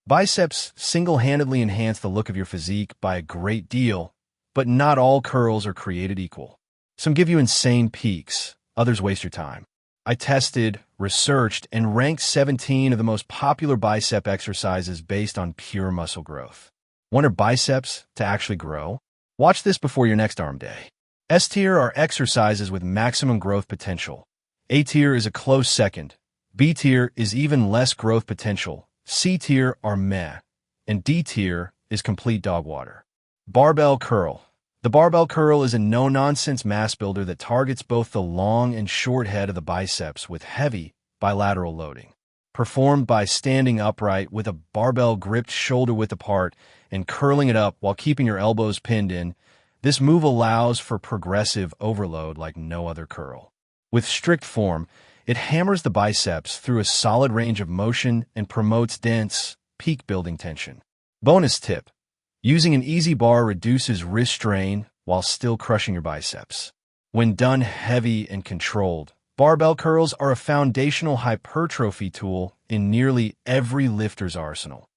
Biceps single-handedly enhance the look of your physique by a great deal, but not all curls are created equal. Some give you insane peaks, others waste your time. I tested, researched, and ranked 17 of the most popular bicep exercises based on pure muscle growth. Wonder biceps to actually grow? Watch this before your next arm day. S tier are exercises with maximum growth potential. A tier is a close second. B tier is even less growth potential. C tier are meh. And D tier is complete dog water. Barbell curl. The barbell curl is a no-nonsense mass builder that targets both the long and short head of the biceps with heavy bilateral loading. Performed by standing upright with a barbell gripped shoulder-width apart and curling it up while keeping your elbows pinned in, this move allows for progressive overload like no other curl. With strict form, it hammers the biceps through a solid range of motion and promotes dense, peak-building tension. Bonus tip: using an easy bar reduces wrist strain while still crushing your biceps. When done heavy and controlled, barbell curls are a foundational hypertrophy tool in nearly every lifter's arsenal.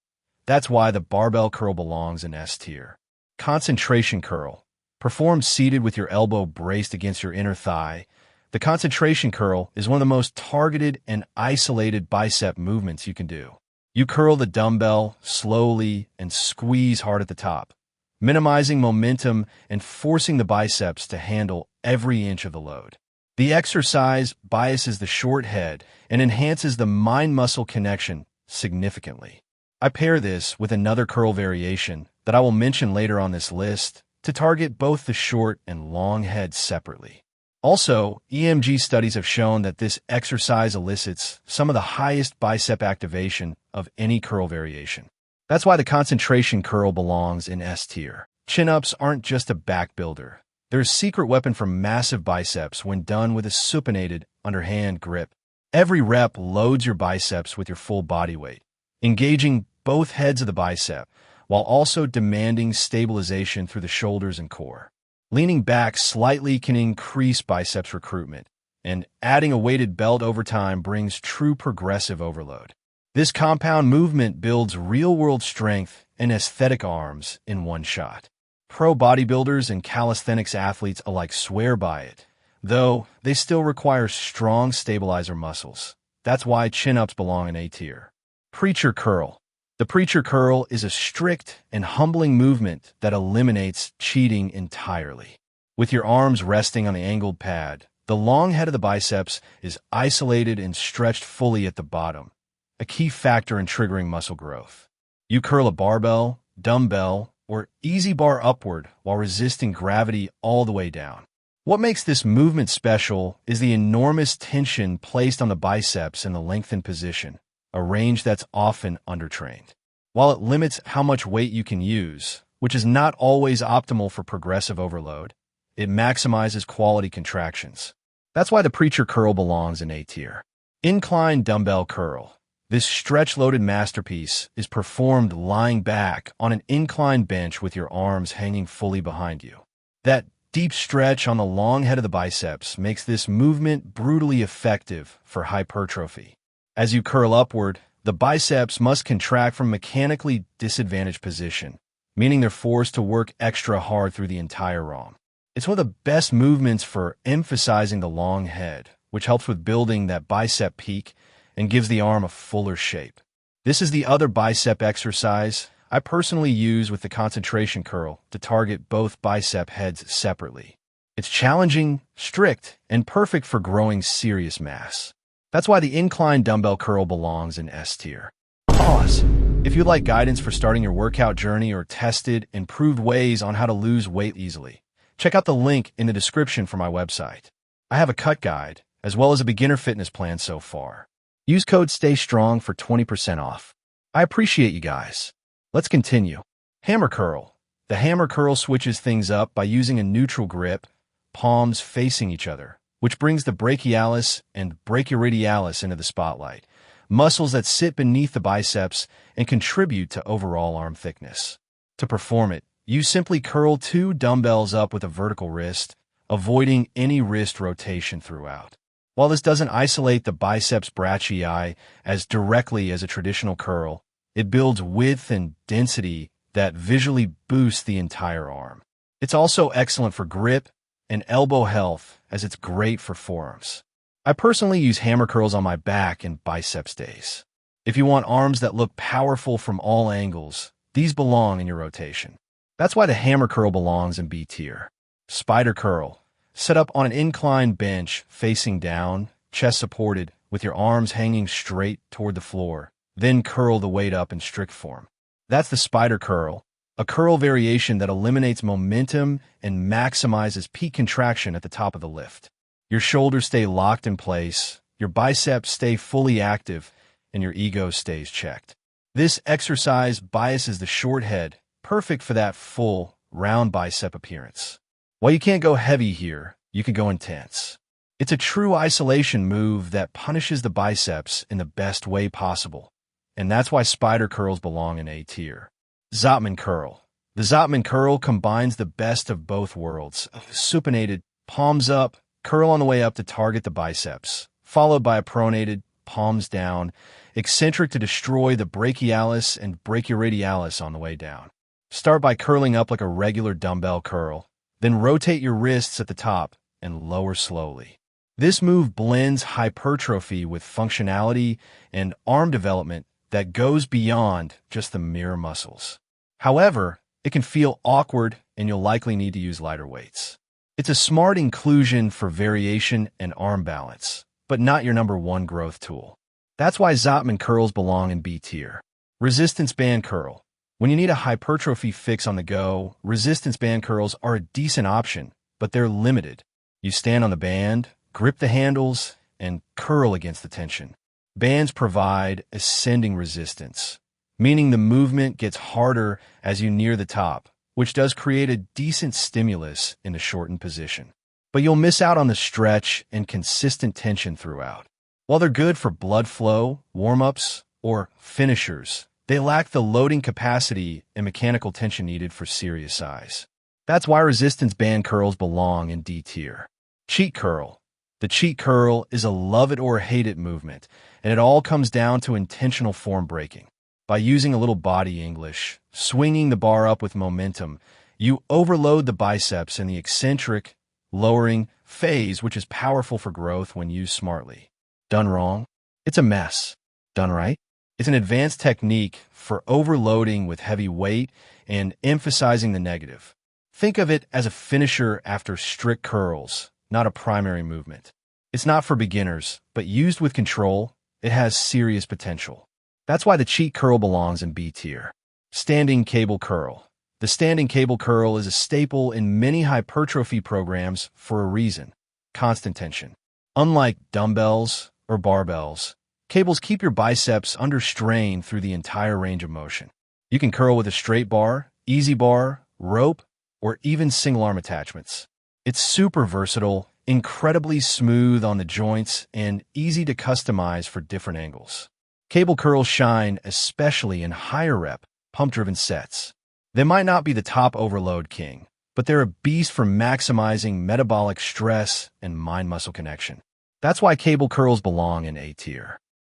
That's why the barbell curl belongs in S tier. Concentration curl. Performed seated with your elbow braced against your inner thigh, the concentration curl is one of the most targeted and isolated bicep movements you can do. You curl the dumbbell slowly and squeeze hard at the top, minimizing momentum and forcing the biceps to handle every inch of the load. The exercise biases the short head and enhances the mind-muscle connection significantly. I pair this with another curl variation that I will mention later on this list to target both the short and long heads separately. Also, EMG studies have shown that this exercise elicits some of the highest bicep activation of any curl variation. That's why the concentration curl belongs in S tier. Chin-ups aren't just a back builder. They're a secret weapon for massive biceps when done with a supinated underhand grip. Every rep loads your biceps with your full body weight, engaging both heads of the bicep, while also demanding stabilization through the shoulders and core. Leaning back slightly can increase biceps recruitment, and adding a weighted belt over time brings true progressive overload. This compound movement builds real-world strength and aesthetic arms in one shot. Pro bodybuilders and calisthenics athletes alike swear by it, though they still require strong stabilizer muscles. That's why chin-ups belong in A tier. Preacher curl. The preacher curl is a strict and humbling movement that eliminates cheating entirely. With your arms resting on the angled pad, the long head of the biceps is isolated and stretched fully at the bottom, a key factor in triggering muscle growth. You curl a barbell, dumbbell, or easy bar upward while resisting gravity all the way down. What makes this movement special is the enormous tension placed on the biceps in the lengthened position, a range that's often undertrained. While it limits how much weight you can use, which is not always optimal for progressive overload, it maximizes quality contractions. That's why the preacher curl belongs in A tier. Incline dumbbell curl. This stretch-loaded masterpiece is performed lying back on an inclined bench with your arms hanging fully behind you. That deep stretch on the long head of the biceps makes this movement brutally effective for hypertrophy. As you curl upward, the biceps must contract from a mechanically disadvantaged position, meaning they're forced to work extra hard through the entire arm. It's one of the best movements for emphasizing the long head, which helps with building that bicep peak and gives the arm a fuller shape. This is the other bicep exercise I personally use with the concentration curl to target both bicep heads separately. It's challenging, strict, and perfect for growing serious mass. That's why the incline dumbbell curl belongs in S tier. Pause. If you'd like guidance for starting your workout journey or tested and proved ways on how to lose weight easily, check out the link in the description for my website. I have a cut guide, as well as a beginner fitness plan so far. Use code STAYSTRONG for 20% off. I appreciate you guys. Let's continue. Hammer curl. The hammer curl switches things up by using a neutral grip, palms facing each other, which brings the brachialis and brachioradialis into the spotlight, muscles that sit beneath the biceps and contribute to overall arm thickness. To perform it, you simply curl two dumbbells up with a vertical wrist, avoiding any wrist rotation throughout. While this doesn't isolate the biceps brachii as directly as a traditional curl, It builds width and density that visually boosts the entire arm. It's also excellent for grip and elbow health, as it's great for forearms. I personally use hammer curls on my back and biceps days. If you want arms that look powerful from all angles, these belong in your rotation. That's why the hammer curl belongs in B tier. Spider curl. Set up on an inclined bench, facing down, chest supported, with your arms hanging straight toward the floor. Then curl the weight up in strict form. That's the spider curl, a curl variation that eliminates momentum and maximizes peak contraction at the top of the lift. Your shoulders stay locked in place, your biceps stay fully active, and your ego stays checked. This exercise biases the short head, perfect for that full, round bicep appearance. While you can't go heavy here, you can go intense. It's a true isolation move that punishes the biceps in the best way possible, and that's why spider curls belong in A tier. Zottman curl. The Zottman curl combines the best of both worlds. Supinated, palms up, curl on the way up to target the biceps, followed by a pronated, palms down, eccentric to destroy the brachialis and brachioradialis on the way down. Start by curling up like a regular dumbbell curl, then rotate your wrists at the top and lower slowly. This move blends hypertrophy with functionality and arm development that goes beyond just the mere muscles. However, it can feel awkward and you'll likely need to use lighter weights. It's a smart inclusion for variation and arm balance, but not your number one growth tool. That's why Zottman curls belong in B tier. Resistance band curl. When you need a hypertrophy fix on the go, resistance band curls are a decent option, but they're limited. You stand on the band, grip the handles, and curl against the tension. Bands provide ascending resistance, meaning the movement gets harder as you near the top, which does create a decent stimulus in the shortened position. But you'll miss out on the stretch and consistent tension throughout. While they're good for blood flow, warm-ups, or finishers, they lack the loading capacity and mechanical tension needed for serious size. That's why resistance band curls belong in D tier. Cheat curl. The cheat curl is a love it or hate it movement, and it all comes down to intentional form breaking. By using a little body English, swinging the bar up with momentum, you overload the biceps in the eccentric, lowering phase, which is powerful for growth when used smartly. Done wrong? It's a mess. Done right? It's an advanced technique for overloading with heavy weight and emphasizing the negative. Think of it as a finisher after strict curls, not a primary movement. It's not for beginners, but used with control, it has serious potential. That's why the cheat curl belongs in B tier. Standing cable curl. The standing cable curl is a staple in many hypertrophy programs for a reason: constant tension. Unlike dumbbells or barbells, cables keep your biceps under strain through the entire range of motion. You can curl with a straight bar, easy bar, rope, or even single arm attachments. It's super versatile, incredibly smooth on the joints, and easy to customize for different angles. Cable curls shine especially in higher rep, pump-driven sets. They might not be the top overload king, but they're a beast for maximizing metabolic stress and mind-muscle connection. That's why cable curls belong in A tier.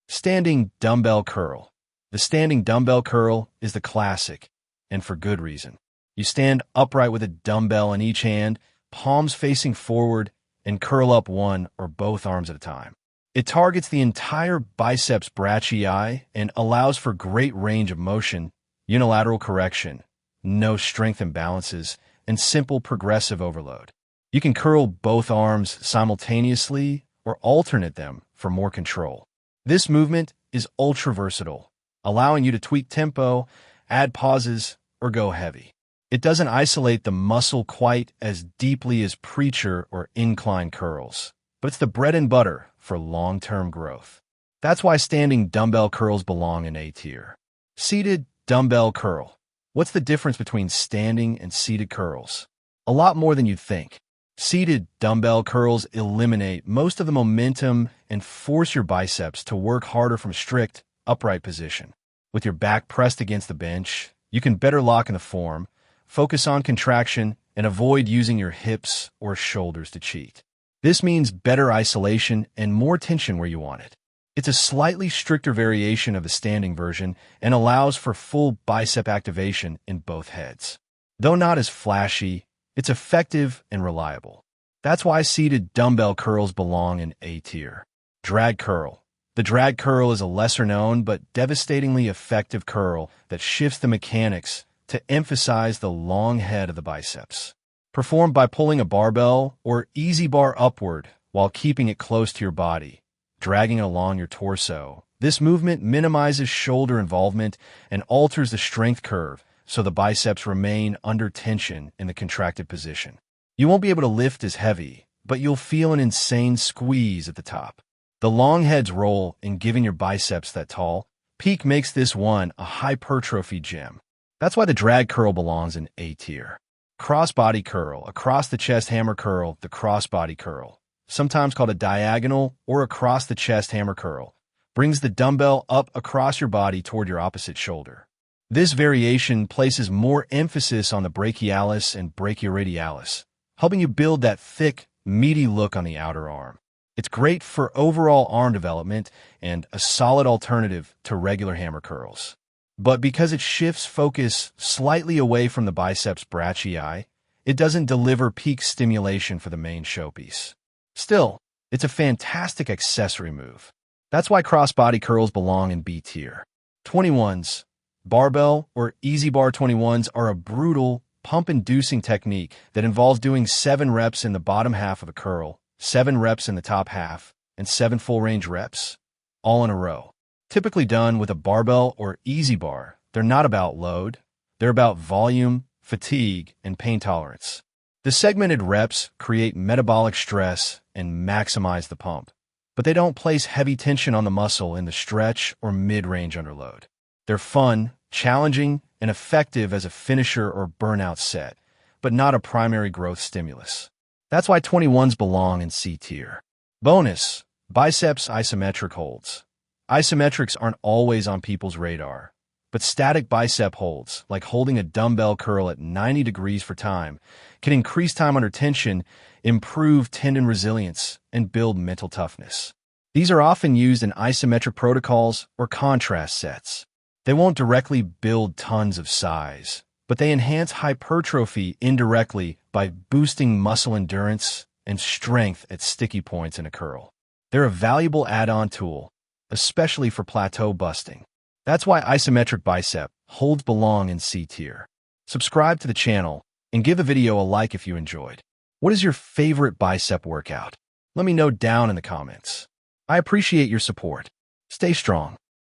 Standing dumbbell curl. The standing dumbbell curl is the classic, and for good reason. You stand upright with a dumbbell in each hand, palms facing forward, and curl up one or both arms at a time. It targets the entire biceps brachii and allows for great range of motion, unilateral correction, no strength imbalances, and simple progressive overload. You can curl both arms simultaneously or alternate them for more control. This movement is ultra versatile, allowing you to tweak tempo, add pauses, or go heavy. It doesn't isolate the muscle quite as deeply as preacher or incline curls, but it's the bread and butter for long-term growth. That's why standing dumbbell curls belong in A tier. Seated dumbbell curl. What's the difference between standing and seated curls? A lot more than you'd think. Seated dumbbell curls eliminate most of the momentum and force your biceps to work harder from strict, upright position. With your back pressed against the bench, you can better lock in the form, focus on contraction, and avoid using your hips or shoulders to cheat. This means better isolation and more tension where you want it. It's a slightly stricter variation of the standing version and allows for full bicep activation in both heads. Though not as flashy, it's effective and reliable. That's why seated dumbbell curls belong in A tier. Drag curl. The drag curl is a lesser-known but devastatingly effective curl that shifts the mechanics to emphasize the long head of the biceps. Performed by pulling a barbell or easy bar upward while keeping it close to your body, dragging it along your torso. This movement minimizes shoulder involvement and alters the strength curve so the biceps remain under tension in the contracted position. You won't be able to lift as heavy, but you'll feel an insane squeeze at the top. The long head's role in giving your biceps that tall peak makes this one a hypertrophy gem. That's why the drag curl belongs in A tier. Crossbody curl, across the chest hammer curl, the crossbody curl, sometimes called a diagonal or across the chest hammer curl, brings the dumbbell up across your body toward your opposite shoulder. This variation places more emphasis on the brachialis and brachioradialis, helping you build that thick, meaty look on the outer arm. It's great for overall arm development and a solid alternative to regular hammer curls. But because it shifts focus slightly away from the biceps brachii, it doesn't deliver peak stimulation for the main showpiece. Still, it's a fantastic accessory move. That's why crossbody curls belong in B tier. 21s. Barbell or easy bar 21s are a brutal, pump-inducing technique that involves doing 7 reps in the bottom half of a curl, 7 reps in the top half, and 7 full-range reps, all in a row. Typically done with a barbell or easy bar, they're not about load, they're about volume, fatigue, and pain tolerance. The segmented reps create metabolic stress and maximize the pump, but they don't place heavy tension on the muscle in the stretch or mid-range under load. They're fun, challenging, and effective as a finisher or burnout set, but not a primary growth stimulus. That's why 21s belong in C tier. Bonus: biceps isometric holds. Isometrics aren't always on people's radar, but static bicep holds, like holding a dumbbell curl at 90 degrees for time, can increase time under tension, improve tendon resilience, and build mental toughness. These are often used in isometric protocols or contrast sets. They won't directly build tons of size, but they enhance hypertrophy indirectly by boosting muscle endurance and strength at sticky points in a curl. They're a valuable add-on tool, especially for plateau busting. That's why isometric bicep holds belong in C tier. Subscribe to the channel and give the video a like if you enjoyed. What is your favorite bicep workout? Let me know down in the comments. I appreciate your support. Stay strong.